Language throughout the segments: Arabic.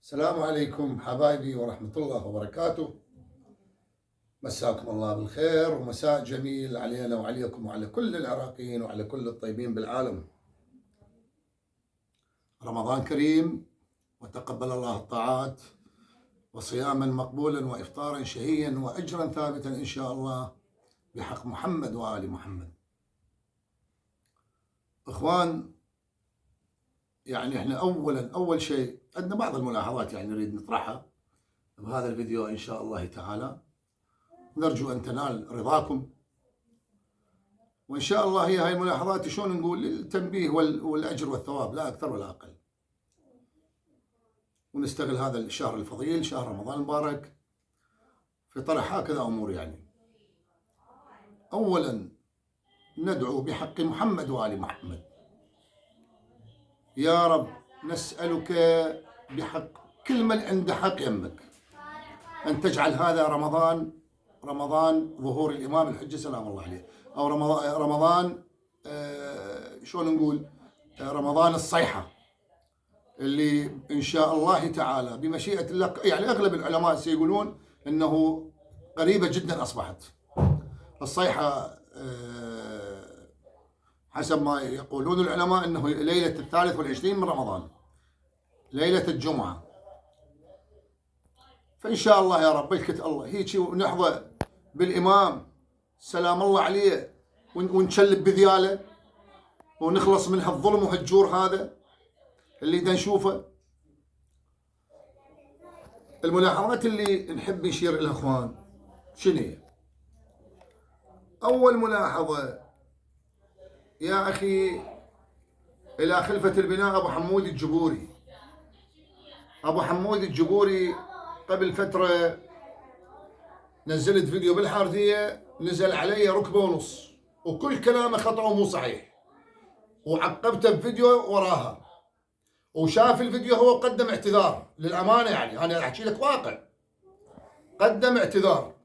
السلام عليكم حبايبي ورحمة الله وبركاته. مساكم الله بالخير ومساء جميل علينا وعليكم وعلى كل العراقيين وعلى كل الطيبين بالعالم. رمضان كريم وتقبل الله الطاعات وصياما مقبولا وإفطارا شهيا وأجرا ثابتا إن شاء الله بحق محمد وآل محمد. إخوان، يعني احنا أول شيء عندنا بعض الملاحظات نريد نطرحها بهذا الفيديو إن شاء الله تعالى، نرجو أن تنال رضاكم، وإن شاء الله هاي الملاحظات شلون نقول للتنبيه والأجر والثواب، لا أكثر ولا أقل، ونستغل هذا الشهر الفضيل شهر رمضان المبارك في طرح هكذا أمور. أولا ندعو بحق محمد وآل محمد، يا رب نسألك بحق كل من عنده حق يمك أن تجعل هذا رمضان ظهور الإمام الحجة سلام الله عليه، أو رمضان شلون نقول رمضان الصيحة اللي إن شاء الله تعالى بمشيئة الله. أغلب العلماء سيقولون أنه قريبة جدا أصبحت الصيحة، حسب ما يقولون العلماء أنه ليلة 23 من رمضان، ليلة الجمعة. فإن شاء الله يا رب بركة الله هيك ونحظى بالإمام سلام الله عليه ونشلب بذياله ونخلص من هالظلم وهالجور هذا اللي دا نشوفه. الملاحظات اللي نحب نشير إلى إخوان شنو هي؟ أول ملاحظة يا أخي إلى خلفة البناء أبو حمود الجبوري. أبو حمود الجبوري قبل فترة نزلت فيديو بالحارثية، نزل علي ركبة ونص وكل كلامه خطأ ومو صحيح، وعقبته بفيديو وراها، وشاف الفيديو هو قدم اعتذار للأمانة. أنا أحكي لك واقع، قدم اعتذار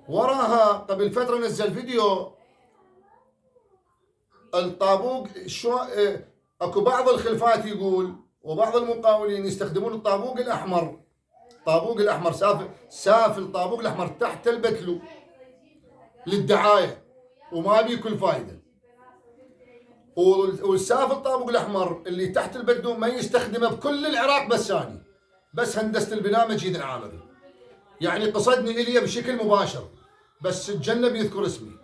وراها. قبل فترة نزل فيديو الطابوق اكو بعض الخلفات يقول وبعض المقاولين يستخدمون الطابوق الأحمر، سافل الطابوق الأحمر تحت البتلو للدعاية وما بيكل فايدة، والسافل الطابوق الأحمر اللي تحت البتلو ما يستخدمه بكل العراق بس هندسة البناء مجيد العامري. قصدني إلي بشكل مباشر، بس تجنب يذكر اسمي.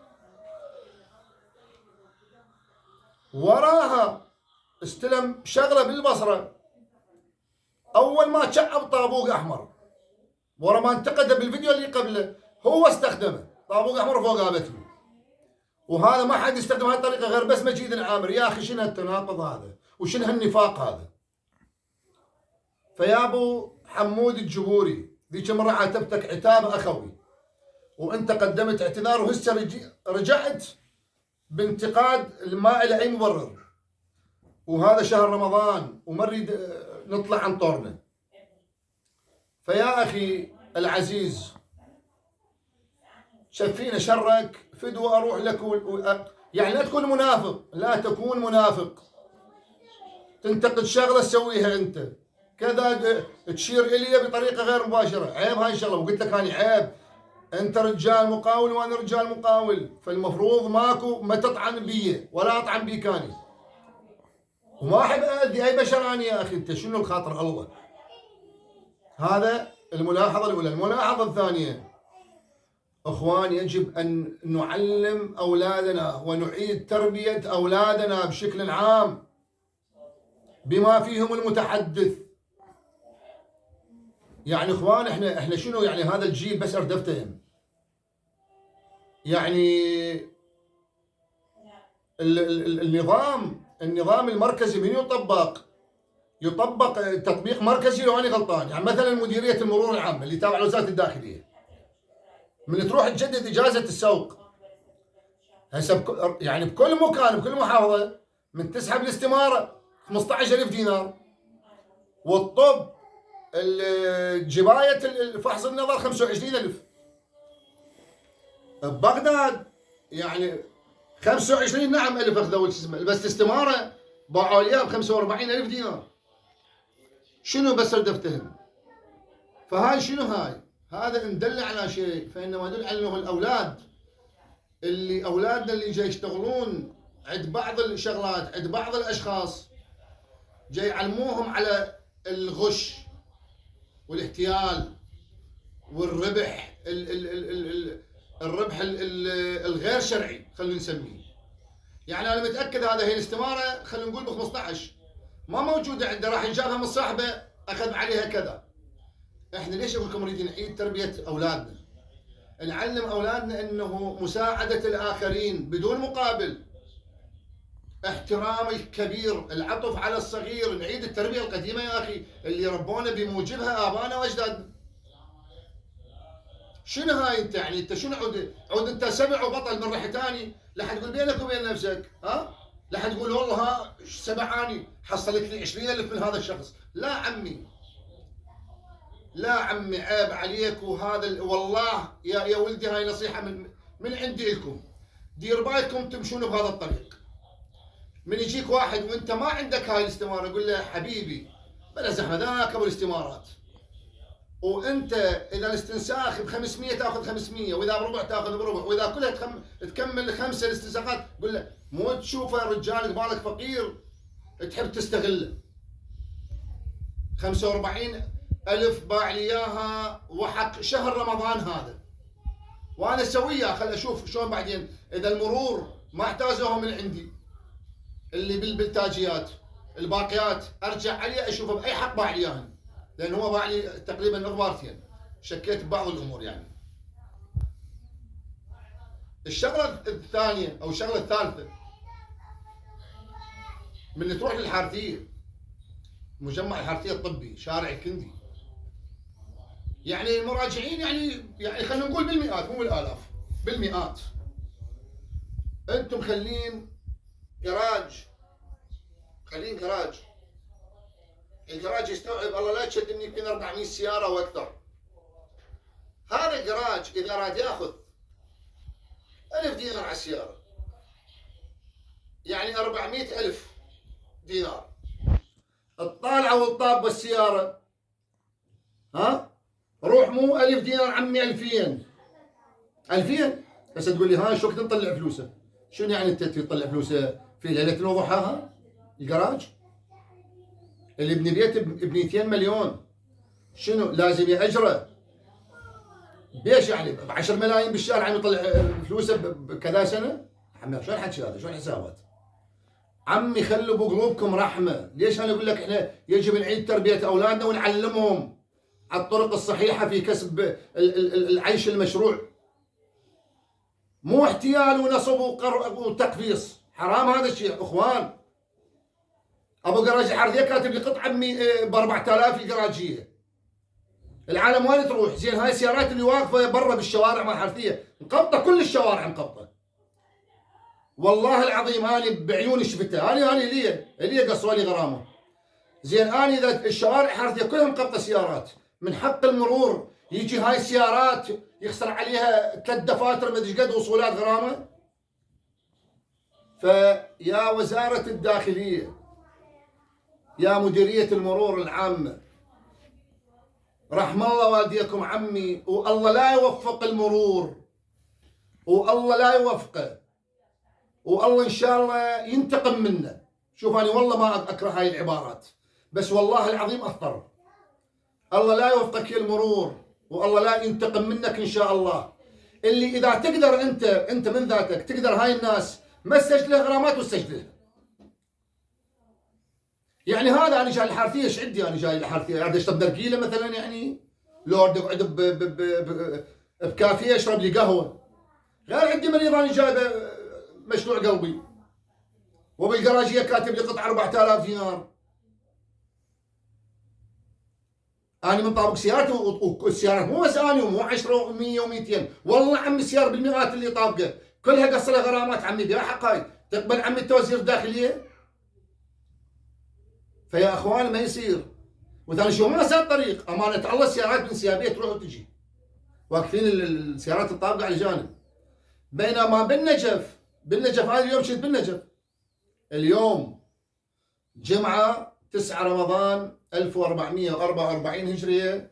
وراها استلم شغله بالبصره، اول ما تشعب طابوق احمر ورا ما انتقده بالفيديو اللي قبله هو استخدمه طابوق احمر فوق بتلو، وهذا ما حد يستخدم هاي الطريقه غير بس مجيد العامري. يا اخي شنو هالتناقض هذا وشنو هالنفاق هذا؟ فيا ابو حمود الجبوري ذيك مره عاتبتك عتاب اخوي وانت قدمت اعتذار، وهسه رجعت بانتقاد ما له اي مبرر، وهذا شهر رمضان وما نريد نطلع عن طورنا. فيا اخي العزيز شفينا شرك فدوى اروح لك لا تكون منافق، لا تكون منافق. تنتقد شغله تسويها انت كذا، تشير الي بطريقه غير مباشره، عيب هاي الشغله. وقلت لك انا عيب، انت رجال مقاول وانا رجال مقاول، فالمفروض ما تطعن بي ولا اطعن بيك اني، وما احب اذي اي بشر اني. يا اخي انت شنو الخاطر الله؟ هذا الملاحظه الاولى. الملاحظه الثانيه، اخوان يجب ان نعلم اولادنا ونعيد تربيه اولادنا بشكل عام بما فيهم المتحدث. اخوان احنا شنو هذا الجيل بس اردفتهم. النظام المركزي من يطبق تطبيق مركزي لو انا غلطان. مثلا مديريه المرور العامه اللي تابعه لوزاره الداخليه، من تروح تجدد اجازه السوق هسه بكل مكان بكل محافظه من تسحب الاستماره 15000 دينار، والطب جبايه فحص النظر 25000. ببغداد 25 نعم الف اخذوا بس الاستماره باعوا ليها ب 45000 دينار. شنو بس اريد افتهم؟ فهاي شنو هاي؟ هذا ان دل على شيء فانما يدل على انه الاولاد اللي اولادنا اللي جاي يشتغلون عند بعض الشغلات عند بعض الاشخاص جاي يعلموهم على الغش والاحتيال والربح الربح الغير شرعي خلينا نسميه. يعني انا متاكد هذا هي الاستماره خلينا نقول ب 15 ما موجوده عنده، راح يجابها من صاحبه اخذ عليها كذا. احنا ليش اقول لكم نريد نعيد تربيه اولادنا؟ نعلم اولادنا انه مساعده الاخرين بدون مقابل، احترام الكبير، العطف على الصغير، نعيد التربيه القديمه يا اخي اللي ربونا بموجبها ابائنا واجدادنا. شنو هاي انت يعني انت شنو عود انت سبع وبطل من ريحه ثاني لح تقول بينك وبين نفسك ها؟ لح تقول والله ها سبعاني حصلت لي 20,000 من هذا الشخص. لا عمي لا عمي عيب عليك. وهذا والله يا ولدي هاي نصيحه من عندي لكم، دير بالكم تمشون بهذا الطريق. من يجيك واحد وانت ما عندك هاي الاستماره قول له حبيبي بلا زحمه ذاك ابو الاستمارات، وانت اذا الاستنساخ ب 500 تاخذ 500، واذا بربع تاخذ بربع، واذا كلها تكمل 5 الاستنساخات قول له مو تشوفه رجال قبالك فقير تحب تستغله. 45,000 باع لي اياها وحق شهر رمضان هذا، وانا اسويها خل اشوف شلون بعدين اذا المرور ما احتاجوها من عندي اللي بالبلتاجيات الباقيات ارجع عليه اشوفه باي حق باع لي اياهن، لان هو باع لي تقريبا اخبارتين شكيت ببعض الامور يعني. الشغله الثانيه او الشغله الثالثه من اللي تروح للحارثيه، مجمع الحارثيه الطبي شارع الكندي، يعني المراجعين يعني خلينا نقول بالمئات مو بالالاف، بالمئات. انتم خلين جراج، خلين جراج، الجراج يستوعب الله لا تشد يمكن 400 سياره واكثر. هذا الجراج اذا راد ياخذ 1000 دينار على السياره يعني 400,000 دينار، الطالعه والطاب بالسياره ها روح مو 1000 دينار عمي 2000 بس تقول لي ها شو وقت نطلع فلوسه؟ شنو يعني انت تطلع فلوسه في ليله وضحاها؟ الجراج اللي يبني بيت ب 200 مليون شنو لازم يأجره؟ بيش يعني ب 10 ملايين بالشهر عم يطلع فلوسه بكذا سنه؟ عمي شلون حكي هذا؟ شلون حسابات؟ عمي خلوا بقلوبكم رحمه، ليش انا اقول لك احنا يجب نعيد تربيه اولادنا ونعلمهم على الطرق الصحيحه في كسب العيش المشروع، مو احتيال ونصب وتقفيص، حرام هذا الشيء اخوان. ابو جراج الحارثيه كاتب لي قطعه ب 4000 الجراجيه. العالم وين تروح؟ زين هاي السيارات اللي واقفه برا بالشوارع مال الحارثيه مقبطه، كل الشوارع مقبطه. والله العظيم اني بعيوني شفتها، اني قصوا لي غرامه. زين اني اذا الشوارع الحارثيه كلها مقبطه سيارات، من حق المرور يجي هاي السيارات يخسر عليها 3 دفاتر مدري قد وصولات غرامه. فيا وزاره الداخليه، يا مديريه المرور العامه، رحم الله والديكم عمي، والله لا يوفق المرور، والله لا يوفقه، والله ان شاء الله ينتقم منه. شوف انا والله ما اكره هاي العبارات، بس والله العظيم اضطر. الله لا يوفقك يا المرور، والله لا ينتقم منك ان شاء الله. اللي اذا تقدر انت من ذاتك تقدر هاي الناس ما تسجلها غرامات وتسجلها. يعني هذا انا جاي الحارثيه، ايش عندي انا جاي الحارثيه؟ قاعد اشرب نرجيله مثلا يعني؟ لورد اقعد بكافيه اشرب لي قهوه؟ غير عندي مريض انا جايبه مشروع قلبي، وبالجراجيه كاتب لي قطعه 4000 دينار. انا من طابق سيارتي، والسيارات مو بس انا ومو 10 و100 و200، والله عمي السياره بالمئات اللي طابقه كلها قصلها غرامات عمي بها حق. هاي تقبل عمي التوزير الداخليه؟ فيا اخوان ما يصير. وثاني شيء ما صار طريق امانه الله، السيارات بانسيابيه تروح وتجي، واقفين السيارات الطابقه على جانب. بينما بالنجف هذا اليوم كنت بالنجف، اليوم جمعه 9 رمضان 1444 هجرية،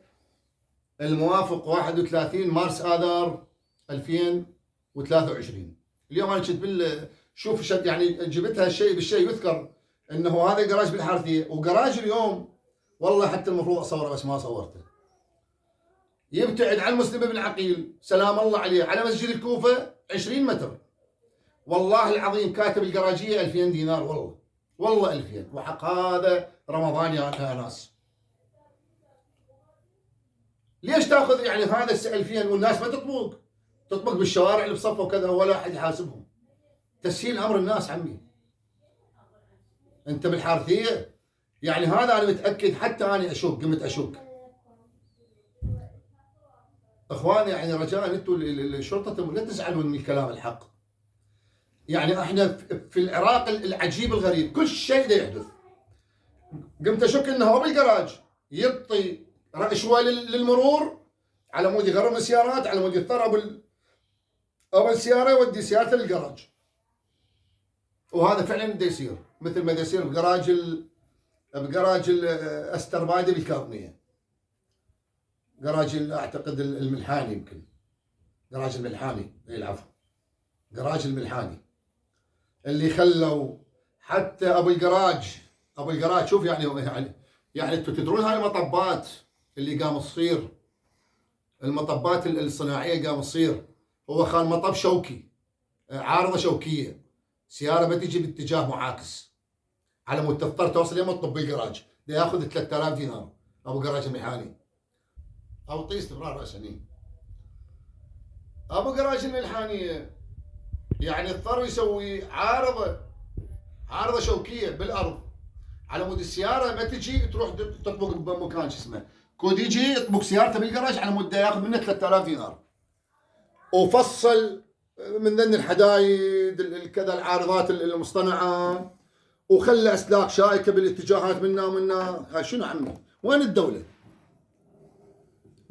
الموافق 31 مارس آذار 2023. اليوم أنا كنت شوف يعني جبتها الشيء بالشيء، يذكر انه هذا الجراج بالحارثيه، وجراج اليوم والله حتى المفروض اصوره بس ما صورته. يبتعد عن مسلم بن عقيل سلام الله عليه على مسجد الكوفه 20 متر. والله العظيم كاتب الجراجيه 2000 دينار، والله 2000، وحق هذا رمضان يا ناس. ليش تاخذ يعني هذا 2000 والناس ما تطبق بالشوارع اللي بصفه وكذا ولا احد يحاسبهم؟ تسهيل امر الناس عمي. انت بالحارثيه يعني هذا انا متاكد، حتى انا قمت اشك. اخواني يعني رجاء انتم الشرطه لا تزعلون من الكلام الحق. يعني احنا في العراق العجيب الغريب كل شيء ده يحدث. قمت اشك انه هو بالجراج يعطي رشوه للمرور على مود يغرم السيارات، على مود يضطر ابو السياره يودي سيارته للجراج. وهذا فعلا بده يصير مثل ما يصير بجراج الاستربادي بالكاظميه، جراج اعتقد الملحاني، يمكن جراج الملحاني، العفو جراج الملحاني اللي خلوا حتى ابو الجراج شوف يعني انتم تدرون هاي المطبات اللي قام تصير، المطبات الصناعيه قام تصير، هو كان مطب شوكي، عارضه شوكيه، سياره بتجي باتجاه معاكس على مود تضطر توصل يم تطب بالجراج، ده ياخذ 3000 دينار ابو جراج الملحاني، او طي استمرار راسني. ابو جراج الملحاني يعني اضطر يسوي عارضه شوكيه بالارض على مود السياره ما تجي تروح تطبق بمكان شو اسمه كود، يجي يطبق سيارته بالجراج على مود ياخذ منه 3000 دينار. وفصل من ذن الحدايد كذا العارضات المصطنعه، وخلى اسلاك شائكه بالاتجاهات منا ومنا. هاي شنو عمي؟ وين الدوله؟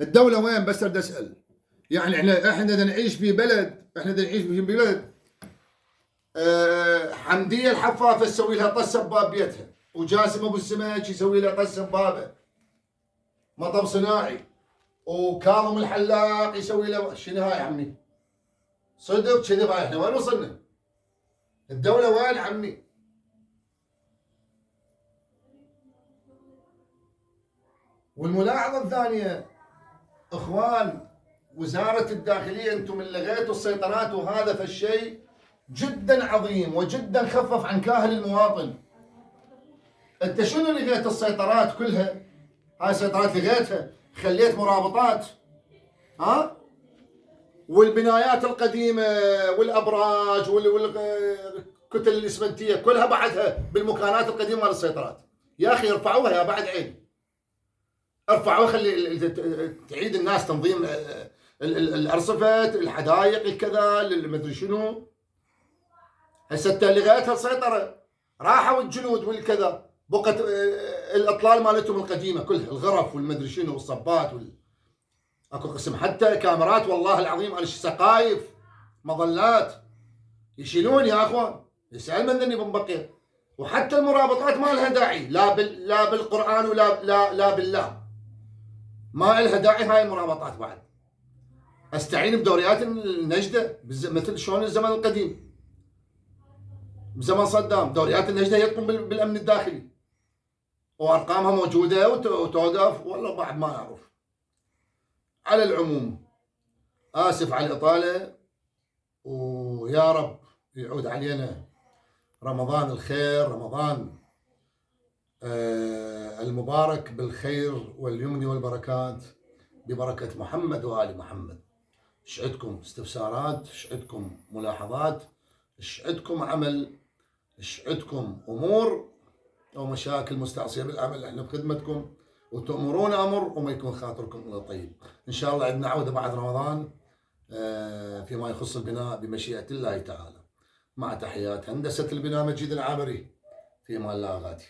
الدوله وين؟ بس اريد اسال. يعني احنا نعيش في بلد، حمديه الحفافه تسوي لها طسه بباب بيتها، وجاسم ابو السمك يسوي لها طسه ببابه مطب صناعي، وكاظم الحلاق يسوي له. شنو هاي عمي؟ صدق كذب؟ احنا وين وصلنا؟ الدوله وين عمي؟ والملاحظه الثانيه اخوان، وزاره الداخليه انتم من لغيتوا السيطرات، وهذا فالشيء جدا عظيم وجدا خفف عن كاهل المواطن. انت شنو لغيت السيطرات كلها؟ هاي السيطرات لغيتها، خليت مرابطات، ها؟ والبنايات القديمه والابراج والكتل الاسمنتيه كلها بعدها بالمكانات القديمه مال السيطرات. يا اخي ارفعوها يا بعد عيني، ارفعوها، خلي تعيد الناس تنظيم الارصفه، الحدائق، الكذا، المدري شنو. هسه لغايتها السيطره، راحوا الجنود والكذا، بقت الاطلال مالتهم القديمه كلها، الغرف والمدري شنو والصبات اكو قسم حتى كاميرات، والله العظيم انا سقايف مظلات يشيلون يا اخوان. يسال من ذني بنبقي. وحتى المرابطات ما لها داعي، لا بالقران لا بالله، ما لها داعي هاي المرابطات. بعد استعين بدوريات النجده مثل شلون الزمن القديم بزمن صدام، دوريات النجده يقوم بالامن الداخلي، وارقامها موجوده وتوقف، والله بعد ما نعرف. على العموم اسف على الاطاله، ويا رب يعود علينا رمضان الخير، رمضان المبارك بالخير واليمن والبركات ببركه محمد وال محمد. ايش عندكم استفسارات؟ ايش عندكم ملاحظات؟ ايش عندكم عمل؟ ايش عندكم امور او مشاكل مستعصيه بالعمل؟ احنا بخدمتكم وتأمرون امر وما يكون خاطركم الا طيب. ان شاء الله عندنا عوده بعد رمضان فيما يخص البناء بمشيئه الله تعالى، مع تحيات هندسه البناء مجيد العامري، في امان الله غاتي.